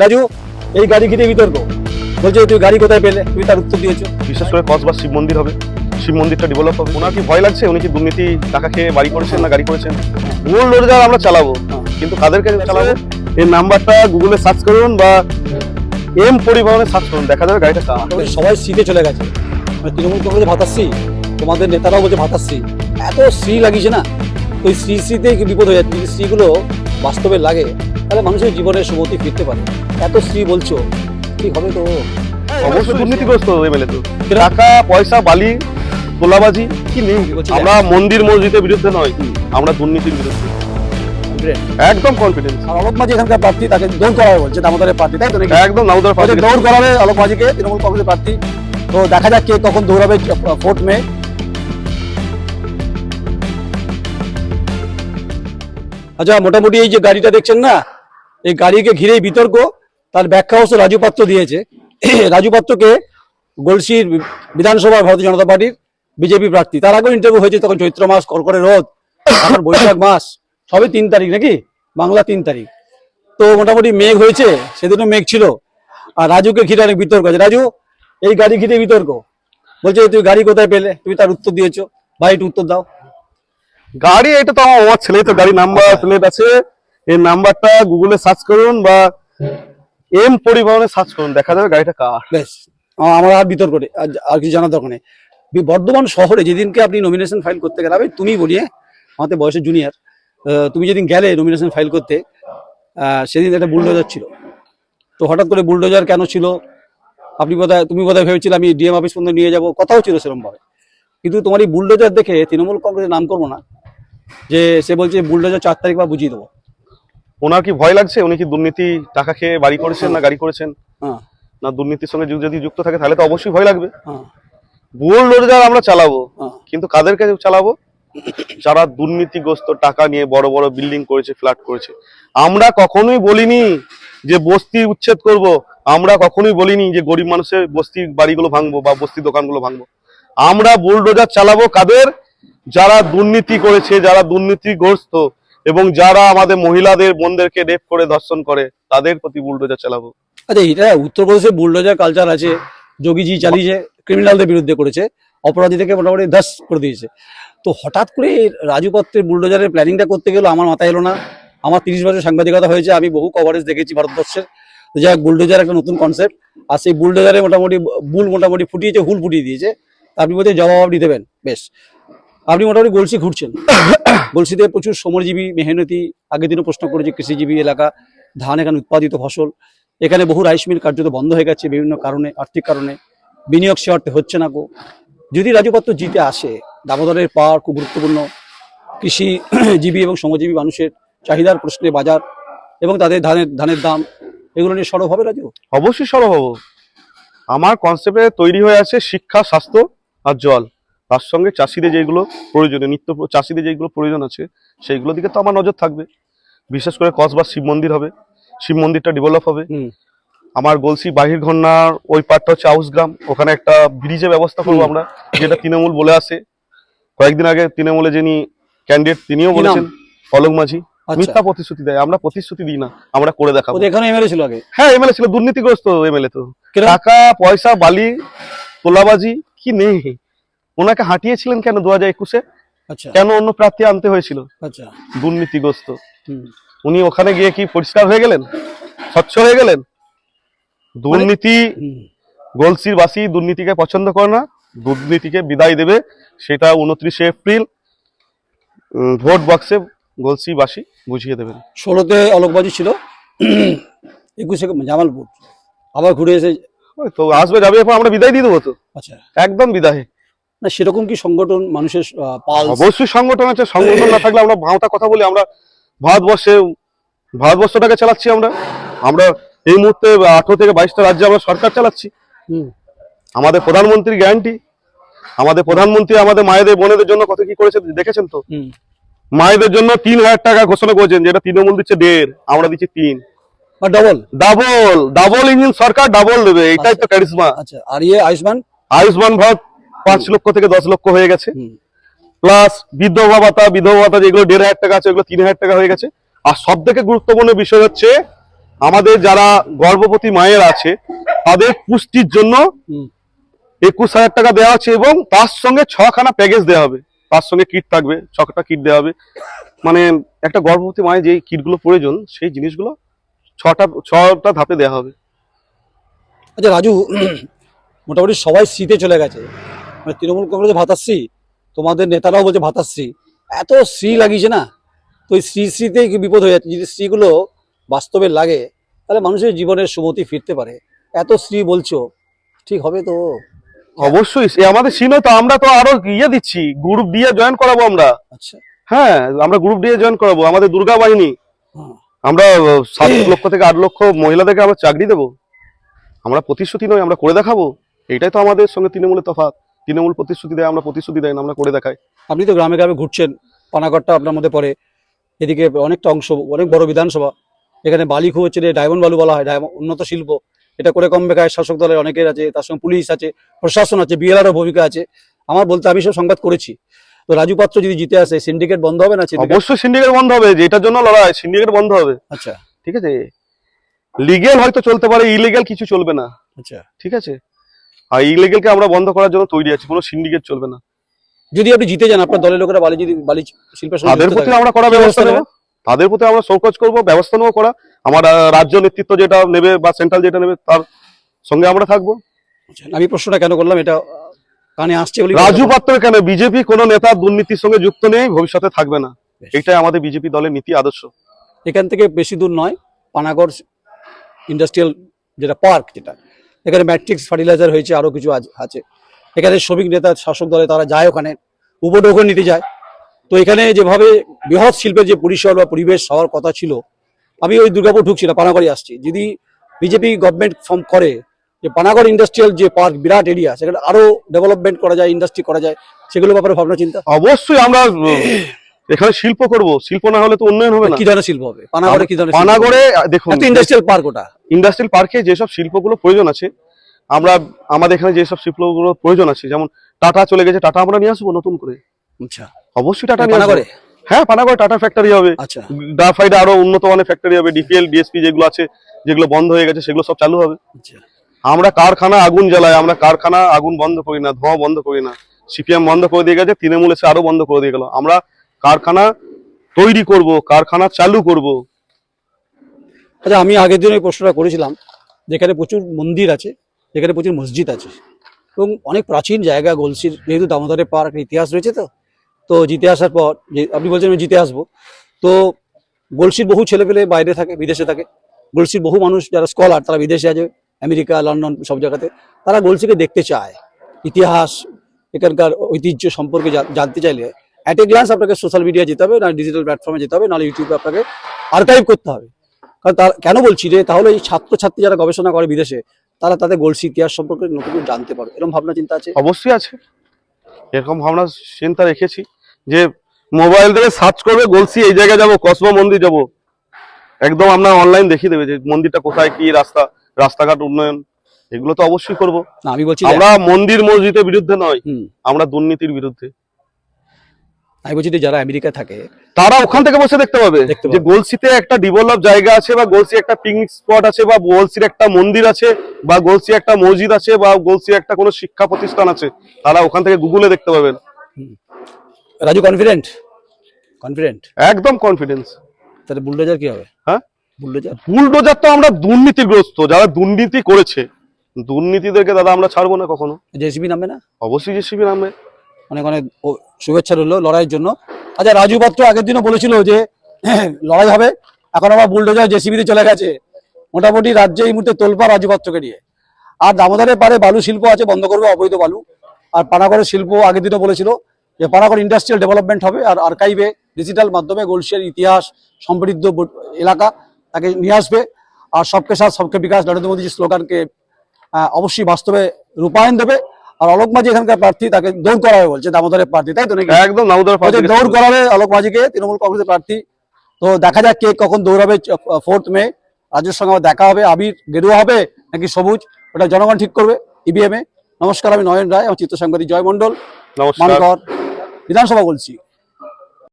রাজু, এই গাড়ি ঘিরে বিতর্ক বলছে তুই গাড়ি কোথায় পেলে, তুমি তার উত্তর দিয়েছো। বিশেষ করে কসবা শিব মন্দির হবে, শিব মন্দিরটা ডেভেলপ হবে। ওনার কি ভয় লাগছে? উনি কি দুর্নীতি টাকা খেয়ে বাড়ি করেছেন না গাড়ি করেছেন? মূল রোজগার আমরা চালাবো, কিন্তু কাদেরকে চালাবো? এই নাম্বারটা গুগলে সার্চ করুন বা এম পরিবহনে সার্চ করুন, দেখা যাবে গাড়িটা কার। সবাই সিটে চলে গেছে, তৃণমূল কংগ্রেসে ভাতাশ্রী, তোমাদের নেতারাও বলছে ভাতাশ্রী, এত শ্রী লাগিয়েছে না, ওই শ্রীতে বিপদ হয়ে যাচ্ছে। যদি শ্রীগুলো বাস্তবে লাগে তাহলে মানুষের জীবনের সুমতি ফিরতে পারে। এত শ্রী বলছো, ঠিক হবে তো? অবশ্যই দুর্নীতিগ্রস্ত এমএলএ তো। টাকা পয়সা বালি তোলাবাজি কি নেই। আমরা মন্দির মসজিদের বিরুদ্ধে নয়, আমরা দুর্নীতির বিরুদ্ধে একদম কনফিডেন্স। আর অলোক মাঝি এখানকার প্রার্থী, তাকে দৌড় করা হবে বলছে দামোদরের প্রার্থী, তাই তো? একদম দামোদর প্রার্থী দৌড় করাবে অলোক মাঝিকে, তৃণমূল কংগ্রেসের প্রার্থী। তো দেখা যাক কে কখন দৌড়াবে 4 মে। আচ্ছা, মোটামুটি এই যে গাড়িটা দেখছেন না, এই গাড়িকে ঘিরেই বিতর্ক। তার ব্যাখ্যা অবশ্য রাজু পাত্র দিয়েছে। রাজু পাত্রকে গলসির বিধানসভা ভারতীয় জনতা পার্টির বিজেপি প্রার্থী, তার আগেও ইন্টারভিউ হয়েছে, তখন চৈত্র মাস, কড়কড়ে রোদ, এখন বৈশাখ মাস, সবে 3 তারিখ নাকি, বাংলা 3 তারিখ। তো মোটামুটি মেঘ হয়েছে, সেদিনও মেঘ ছিল। আর রাজুকে ঘিরে অনেক বিতর্ক আছে। রাজু, এই গাড়ি ঘিরে বিতর্ক বলছে তুই গাড়ি কোথায় পেলে, তুমি তার উত্তর দিয়েছো। ভাই একটু উত্তর দাও। গাড়ি এটা তো আমার ছেলে, তো গাড়ি নাম্বার প্লেট আছে, এই নাম্বারটা গুগলে সার্চ করুন বা এম পরিবহনে সার্চ করুন, দেখা যাবে গাড়িটা কার। বেশ, আমার আর বিতর্ক নেই, আর কিছু জানার দরকার নেই। বর্ধমান শহরে যেদিনকে আপনি নমিনেশন ফাইল করতে গেলে, আমি তুমি বলি, আমাদের বয়সে জুনিয়র, তুমি যেদিন গেলে নমিনেশন ফাইল করতে, সেদিন একটা বুলডোজার ছিল। তো হঠাৎ করে বুলডোজার কেন ছিল, তুমি বোধহয় ভেবেছিলে আমি ডিএম অফিস পর্যন্ত নিয়ে যাবো, কথাও ছিল সেরকম ভাবে। কিন্তু তোমার এই বুলডোজার দেখে তৃণমূল কংগ্রেসের নাম করবো না, যে সে বলছে বুলডোজার 4 তারিখ বা বুঝিয়ে দেবো। ওনার কি ভয় লাগছে? উনি কি দুর্নীতি টাকা খেয়ে বাড়ি করেছেন না গাড়ি করেছেন? না দুর্নীতির সঙ্গে যদি যুক্ত থাকে তাহলে তো অবশ্যই ভয় লাগবে। ভুল রোজগার আমরা চালাবো, কিন্তু কাদেরকে চালাবো? যারা দুর্নীতিগ্রস্ত, টাকা নিয়ে বড় বড় বিল্ডিং করেছে, ফ্ল্যাট করেছে। আমরা কখনোই বলিনি যে বস্তি উচ্ছেদ করব, আমরা কখনোই বলিনি যে গরিব মানুষের বস্তি বাড়িগুলো ভাঙবো বা বস্তি দোকানগুলো ভাঙবো। আমরা বুলডোজার চালাবো কাদের? যারা দুর্নীতি করেছে, যারা দুর্নীতিগ্রস্ত এবং যারা আমাদের মহিলাদের বোনদেরকে রেপ করে ধর্ষণ করে, তাদের প্রতি বুলডোজার চালাবো। আচ্ছা, এটা উত্তরপ্রদেশে বুলডোজার কালচার আছে, যোগীজি চালিয়েছে, ক্রিমিনালদের বিরুদ্ধে করেছে, অপরাধী থেকে মোটামুটি 10 করে দিয়েছে। তো হঠাৎ করে রাজু পাত্রের বুলডোজারের প্ল্যানিংটা করতে গেল, আমার মাথায় এলো না। আমার 30 বছর সাংবাদিকতা হয়েছে, আমি বহু কভারেজ দেখেছি ভারতবর্ষের। যাই হোক, বুলডোজার একটা নতুন কনসেপ্ট, আর সেই বুলডোজারে মোটামুটি মোটামুটি ফুটিয়েছে, হুল ফুটিয়ে দিয়েছে। আপনি বলতে জবাব আপনি দেবেন। বেশ, আপনি মোটামুটি গলসি ঘুরছেন। গলসিতে প্রচুর শ্রমজীবী, মেহনতি, আগের দিনও প্রশ্ন করেছি, কৃষিজীবী এলাকা, ধান এখানে উৎপাদিত ফসল। এখানে বহু রাইস মিল কার্যত বন্ধ হয়ে গেছে বিভিন্ন কারণে, আর্থিক কারণে, বিনিয়োগ সে অর্থে হচ্ছে না গো। যদি রাজু পাত্র জিতে আসে, দামোদরের পাহাড় খুব গুরুত্বপূর্ণ, কৃষিজীবী এবং শ্রমজীবী মানুষের চাহিদার প্রশ্নে বাজার এবং তাদের ধানের দাম, এগুলো নিয়ে সরব হবে রাজু? অবশ্যই সরব হবো। আমার কনসেপ্টে তৈরি হয়ে আছে শিক্ষা, স্বাস্থ্য আর জল, তার সঙ্গে চাষিদের যেগুলো প্রয়োজনীয় চাষিদের যেগুলো প্রয়োজন আছে সেইগুলো দিকে তো আমার নজর থাকবে। বিশেষ করে কসবা শিব মন্দির হবে, শিব মন্দিরটা ডেভেলপ হবে। আমার গলসি বাহির ঘন্নার ওই পার্টটা হচ্ছে আউসগ্রাম, ওখানে একটা ব্রিজের ব্যবস্থা করবো আমরা, যেটা তৃণমূল বলে আসে। কয়েকদিন আগে তৃণমূলে যিনি ক্যান্ডিডেট তিনিও বলেছেন, অলোক মাঝি, মিথ্যা প্রতিশ্রুতি দেয়। আমরা প্রতিশ্রুতি দিই না, আমরা করে দেখাবো। এখানে এমএলএ ছিল আগে? হ্যাঁ, এমএলএ ছিল, দুর্নীতিগ্রস্ত এমএলএ তো। টাকা পয়সা বালি তোলাবাজি কি নেই। ওনাকে হাঁটিয়েছিলেন কেন 2021-এ? কেন অন্য প্রার্থী আনতে হয়েছিল? দুর্নীতিগ্রস্ত। উনি ওখানে গিয়ে কি পরিষ্কার হয়ে গেলেন, স্বচ্ছ হয়ে গেলেন? দুর্নীতি, গলসির বাসী দুর্নীতিকে পছন্দ করে না, দুর্নীতিকে বিদায় দেবে। সেটা 29 এপ্রিল ভোট বক্সে গলসি বাসী বুঝিয়ে দেবেন। 16তে অলোকবাজি ছিল, 21-এ জামালপুর, আবার ঘুরে এসে তো আসবে যাবে, এরপর আমরা বিদায় দিয়ে দেবো তো। আচ্ছা, একদম বিদায় না সেরকম কি সংগঠন মানুষের অবশ্যই সংগঠন আছে। সংগঠন না থাকলে আমরা ভাওতা কথা বলি, আমরা ভারতবর্ষটাকে চালাচ্ছি। আমরা এই মুহূর্তে 18 থেকে 22টা রাজ্যে আমরা সরকার চালাচ্ছি। আমাদের প্রধানমন্ত্রী গ্যারান্টি, আমাদের প্রধানমন্ত্রী আমাদের মায়েদের বোনেদের জন্য কত কি করেছে দেখেছেন তো। মায়েদের জন্য 3000 টাকা ঘোষণা করেছেন, যেটা তৃণমূল দিচ্ছে 1.5, আমরা দিচ্ছি 3। ডাবল ইঞ্জিন সরকার, ডাবল দেবে, এটাই তো ক্যারিজমা। আচ্ছা, আর আয়ুষ্মান ভারত 5 লক্ষ থেকে 10 লক্ষ হয়ে গেছে, প্লাস বিধবা ভাতা যেগুলো 1500 টাকা আছে, ওগুলো 3000 টাকা হয়ে গেছে। আর সব থেকে গুরুত্বপূর্ণ বিষয় হচ্ছে আমাদের যারা গর্ভবতী মায়ের আছে তাদের পুষ্টির জন্য 21,000 টাকা দেওয়া হচ্ছে এবং তার সঙ্গে 6খানা প্যাকেজ দেওয়া হবে, তার সঙ্গে কিট থাকবে, 6টা কিট দেওয়া হবে। মানে একটা গর্ভবতী মায়ের যে কিটগুলো প্রয়োজন সেই জিনিসগুলো 6টা ধাপে দেওয়া হবে। আচ্ছা রাজু, মোটামুটি সবাই শীতে চলে গেছে, মানে তৃণমূল কংগ্রেসে ভাতাশ্রী, তোমাদের নেতারাও বলছে ভাতাশ্রী, এত শ্রী লাগিয়েছে না, তো ওই শ্রীতে কি বিপদ হয়ে যাচ্ছে। যদি শ্রীগুলো বাস্তবে লাগে তাহলে মানুষের জীবনের সুমতি ফিরতে পারে। এত শ্রী বলছো, ঠিক হবে তো? অবশ্যই এ আমাদের সিন, তো আমরা তো আরো ইয়ে দিচ্ছি, গ্রুপ দিয়ে জয়েন করাবো আমরা। আচ্ছা, হ্যাঁ, আমরা গ্রুপ দিয়ে জয়েন করাবো, আমাদের দুর্গা বাহিনী, আমরা 7 লক্ষ থেকে 8 লক্ষ মহিলাদেরকে আমরা চাকরি দেবো। আমরা প্রতিশ্রুতি নয়, আমরা করে দেখাবো। এইটাই তো আমাদের সঙ্গে তৃণমূলের তফাৎ। তৃণমূল প্রতিশ্রুতি দেয়, আমরা প্রতিশ্রুতি দেয় না, আমরা করে দেখাই। আপনি তো গ্রামে গ্রামে ঘুরছেন, পানাগড়টা আপনার মধ্যে পড়ে, এদিকে অনেকটা অংশ, অনেক বড় বিধানসভা, এখানে বালি খুব হচ্ছে, ডায়মন্ড বালু বলা হয়, উন্নত শিল্প, এটা করে কম বেকার শাসক দলের অনেকের আছে, তার সঙ্গে পুলিশ আছে, প্রশাসন আছে, বিএলআরও ভূমিকা আছে। আমার বলতে আমি সব সংবাদ করেছি। তো রাজু পাত্র যদি জিতে আসে, সিন্ডিকেট বন্ধ হবে না? অবশ্যই সিন্ডিকেট বন্ধ হবে, যেটার জন্য লড়াই, সিন্ডিকেট বন্ধ হবে। আচ্ছা, ঠিক আছে, লিগেল হয়তো চলতে পারে, ইলিগেল কিছু চলবে না। আচ্ছা, ঠিক আছে, আর ইলিগেলকে আমরা বন্ধ করার জন্য তৈরি আছি, কোনো সিন্ডিকেট চলবে না। যদি আপনি জিতে যান, আপনার দলের লোকেরা বালি শিল্পের সঙ্গে তাদের প্রতি আমরা করা ব্যবস্থা নেব, তাদের প্রতি আমরা শোকজ করবো, ব্যবস্থা নেবো করা। আমার রাজ্য নেতৃত্ব যেটা নেবে বা সেন্ট্রাল যেটা নেবে তার সঙ্গে আমরা থাকবো। আমি প্রশ্নটা কেন করলাম, এটা কানে আসছে বলে। রাজু পাত্র কেন, বিজেপি কোনো নেতা দুর্নীতির সঙ্গে যুক্ত নেই, ভবিষ্যতে থাকবে না, এটাই আমাদের বিজেপি দলের নীতি আদর্শ। এখান থেকে বেশি দূর নয়, পানাগড় ইন্ডাস্ট্রিয়াল যেটা পার্ক, যেটা এখানে ম্যাট্রিক্স ফার্টিলাইজার হয়েছে, আরো কিছু আছে। এখানে শ্রমিক নেতা শাসক দলে তারা যায়, ওখানে উপঢৌকন নিতে যায়। তো এখানে যেভাবে বৃহৎ শিল্পের যে পরিসর বা পরিবেশ হওয়ার কথা ছিল, আমি ওই দুর্গাপুর ঢুকছি না, পানাগড়ে আসছি। যদি বিজেপি গভর্নমেন্ট ফর্ম করে, যে পানাগড় ইন্ডাস্ট্রিয়াল যে পার্ক, বিরাট এরিয়া, সেখানে আরো ডেভেলপমেন্ট করা যায়, ইন্ডাস্ট্রি করা যায়, সেগুলোর ব্যাপারে ভাবনা চিন্তা। অবশ্যই আমরা এখানে শিল্প করব, শিল্প না হলে তো উন্নয়ন হবে না। কি ধরনের শিল্প হবে পানাগড়ে? কি ধরনের পানাগড়ে দেখুন, ইন্ডাস্ট্রিয়াল পার্ক, ওটা ইন্ডাস্ট্রিয়াল পার্কে যেসব শিল্পগুলো প্রয়োজন আছে, আমাদের এখানে যেসব শিল্পগুলো প্রয়োজন আছে, যেমন টাটা চলে গেছে, টাটা আমরা নিয়ে আসবো নতুন করে। আচ্ছা, অবশ্যই টাটা নিয়ে আসবো। পানাগড়ে? হ্যাঁ, পানাগড়ে টাটা ফ্যাক্টরি হবে। আচ্ছা, গ্রাফাইটে আরো উন্নত মানের ফ্যাক্টরি হবে, ডিপিএল ডিএসপি যেগুলো আছে, যেগুলো বন্ধ হয়ে গেছে, সেগুলো সব চালু হবে। আচ্ছা। আমরা কারখানা আগুন জ্বালাই, আমরা কারখানা আগুন বন্ধ করি না, ধোঁয়া বন্ধ করি না। সিপিএম বন্ধ করে দিয়ে গেছে, তৃণমূল এসে আরো বন্ধ করে দিয়ে গেল। আমরা কারখানা তৈরি করব, কারখানা চালু করব। আচ্ছা, আমি আগের দিন ওই প্রশ্নটা করেছিলাম, যেখানে প্রচুর মন্দির আছে, যেখানে প্রচুর মসজিদ আছে এবং অনেক প্রাচীন জায়গা, গলসির যেহেতু দামোদরের পার্ক ইতিহাস রয়েছে, তো জিতে আসার পর যে আপনি বলছেন আমি জিতে আসবো, তো গলসির বহু ছেলেপেলে বাইরে থাকে, বিদেশে থাকে। গলসির বহু মানুষ যারা স্কলার, তারা বিদেশে আছে, আমেরিকা, লন্ডন, সব জায়গাতে। তারা গলসিকে দেখতে চায়, ইতিহাস, এখানকার ঐতিহ্য সম্পর্কে জানতে চাইলে অ্যাট এ গ্লান্স আপনাকে সোশ্যাল মিডিয়া যেতে হবে, না ডিজিটাল প্ল্যাটফর্মে যেতে হবে, নাহলে ইউটিউবে আপনাকে আর্কাইভ করতে হবে। কারণ তার কেন বলছি যে, তাহলে এই ছাত্রছাত্রী যারা গবেষণা করে বিদেশে, তারা তাদের গলসি ইতিহাস সম্পর্কে নতুন জানতে পারবে। এরকম ভাবনা চিন্তা আছে? অবশ্যই আছে, এরকম ভাবনা চিন্তা রেখেছি যে মোবাইল থেকে সার্চ করবে, গলসি এই জায়গায় যাবো, কসবা মন্দির যাব, একদম আপনার অনলাইন দেখিয়ে দেবে যে মন্দিরটা কোথায়, কি রাস্তাঘাট উন্নয়ন, এগুলো তো অবশ্যই করবো। না, আমি বলছি আমরা মন্দির মসজিদের বিরুদ্ধে নয়, আমরা দুর্নীতির বিরুদ্ধে। আমি বলছি যে যারা আমেরিকা থাকে, তারা ওখান থেকে বসে দেখতে পাবে যে গলসিতে একটা ডেভেলপ জায়গা আছে, বা গলসি একটা পিকনিক স্পট আছে, বা গলসির একটা মন্দির আছে, বা গলসি একটা মসজিদ আছে, বা গলসি একটা কোনো শিক্ষা প্রতিষ্ঠান আছে। তারা ওখান থেকে গুগলে দেখতে পাবেন। রাজু কনফিডেন্ট? কনফিডেন্ট, একদম কনফিডেন্স। তাহলে বুলডোজার কি হবে? হ্যাঁ, বুলডোজার তো আমরা দুর্নীতিগ্রস্ত, যারা দুর্নীতি করেছে, দুর্নীতিদেরকে দাদা আমরা ছাড়বো না কখনো। জেসিবি নামবে না? অবশ্যই জেসিবি নামবে। অনেক অনেক শুভেচ্ছা রইল লড়াইয়ের জন্য। আচ্ছা, রাজু পাত্র আগের দিনও বলেছিল যে লড়াই হবে, এখন আবার বুলডোজার জেসিবিতে চলে গেছে। মোটামুটি রাজ্যে এই মুহূর্তে তোলপাড় রাজু পাত্রকে নিয়ে। আর দামোদরের পারে বালু শিল্প আছে, বন্ধ করবে অবৈধ বালু। আর পানাগড়ের শিল্প আগের দিনও বলেছিল যে পানাগড় ইন্ডাস্ট্রিয়াল ডেভেলপমেন্ট হবে, আর আর্কাইভে ডিজিটাল মাধ্যমে গলসিয়ার ইতিহাস সমৃদ্ধ এলাকা তাকে নিয়ে আসবে। আর সবকে সাথ সবকে বিকাশ, নরেন্দ্র মোদীর স্লোগানকে অবশ্যই বাস্তবে রূপায়ণ দেবে। আর অলোক মাঝি এখানকার প্রার্থী, তাকে দৌড় করা হবে বলছে, দামোদরের প্রার্থী, তাই তো নাকি? একদম দামোদরের প্রার্থী, দৌড় করাবে অলোক মাঝিকে, তৃণমূল কংগ্রেসের প্রার্থী। তো দেখা যাক কে কখন দৌড়াবে। 4 মে রাজুর সঙ্গে আমার দেখা হবে। আবির গেরুয়া হবে নাকি সবুজ, ওটা জনগণ ঠিক করবে ইভিএম এ। নমস্কার, আমি নয়ন রায়, আমার চিত্র সাংবাদিক জয় মন্ডল, মানকর, বিধানসভা বলছি।